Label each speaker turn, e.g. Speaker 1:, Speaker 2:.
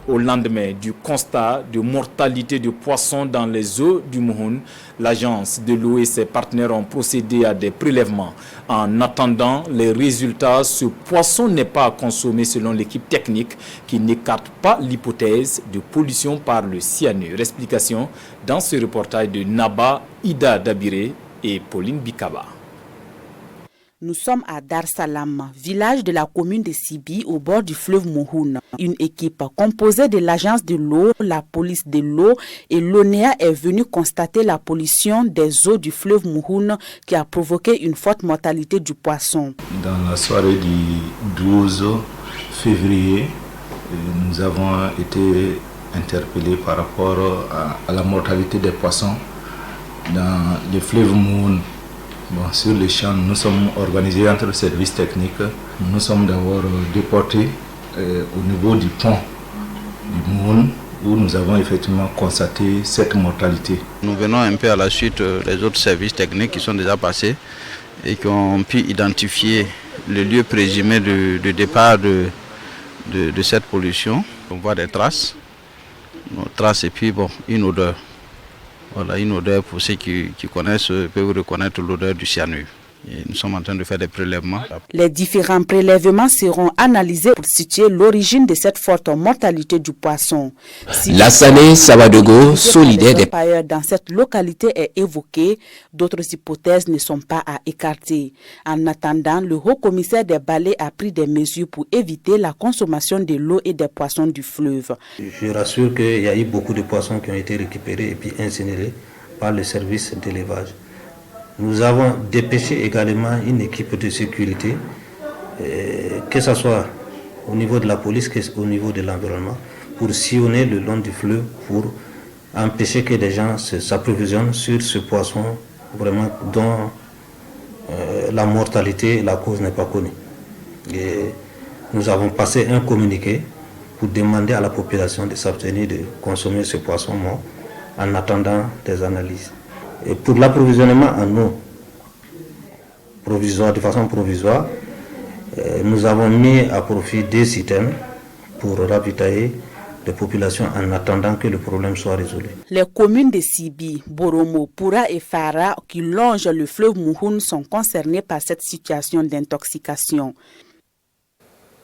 Speaker 1: Au lendemain du constat de mortalité de poissons dans les eaux du Mouhoun, l'agence de l'eau et ses partenaires ont procédé à des prélèvements. En attendant les résultats, ce poisson n'est pas à consommer selon l'équipe technique qui n'écarte pas l'hypothèse de pollution par le cyanure. Explication dans ce reportage de Naba, Ida Dabiré et Pauline Bikaba.
Speaker 2: Nous sommes à Dar Salam, village de la commune de Sibi au bord du fleuve Mouhoun. Une équipe composée de l'agence de l'eau, la police de l'eau et l'ONEA est venue constater la pollution des eaux du fleuve Mouhoun qui a provoqué une forte mortalité du poisson.
Speaker 3: Dans la soirée du 12 février, nous avons été interpellés par rapport à la mortalité des poissons dans le fleuve Mouhoun. Bon, sur les champs, nous sommes organisés entre services techniques. Nous sommes d'abord déportés au niveau du pont du Mouhoun où nous avons effectivement constaté cette mortalité.
Speaker 4: Nous venons un peu à la suite des autres services techniques qui sont déjà passés et qui ont pu identifier le lieu présumé de départ de cette pollution. On voit des traces et puis bon, une odeur. Voilà, une odeur pour ceux qui connaissent peuvent reconnaître l'odeur du cyanure. Et nous sommes en train de faire des prélèvements.
Speaker 2: Les différents prélèvements seront analysés pour situer l'origine de cette forte mortalité du poisson. Si
Speaker 5: Lassane Sabadogo, solidaire des
Speaker 2: pailleurs dans cette localité est évoqué, d'autres hypothèses ne sont pas à écarter. En attendant, le haut-commissaire des balais a pris des mesures pour éviter la consommation de l'eau et des poissons du fleuve.
Speaker 6: Je rassure qu'il y a eu beaucoup de poissons qui ont été récupérés et puis incinérés par le service d'élevage. Nous avons dépêché également une équipe de sécurité, que ce soit au niveau de la police, qu'au niveau de l'environnement, pour sillonner le long du fleuve, pour empêcher que des gens s'approvisionnent sur ce poisson vraiment dont la mortalité, la cause n'est pas connue. Et nous avons passé un communiqué pour demander à la population de s'abstenir de consommer ce poisson mort en attendant des analyses. Et pour l'approvisionnement en eau provisoire, de façon provisoire, nous avons mis à profit des citernes pour ravitailler les populations en attendant que le problème soit résolu.
Speaker 2: Les communes de Sibi, Boromo, Poura et Fara qui longent le fleuve Mouhoun sont concernées par cette situation d'intoxication.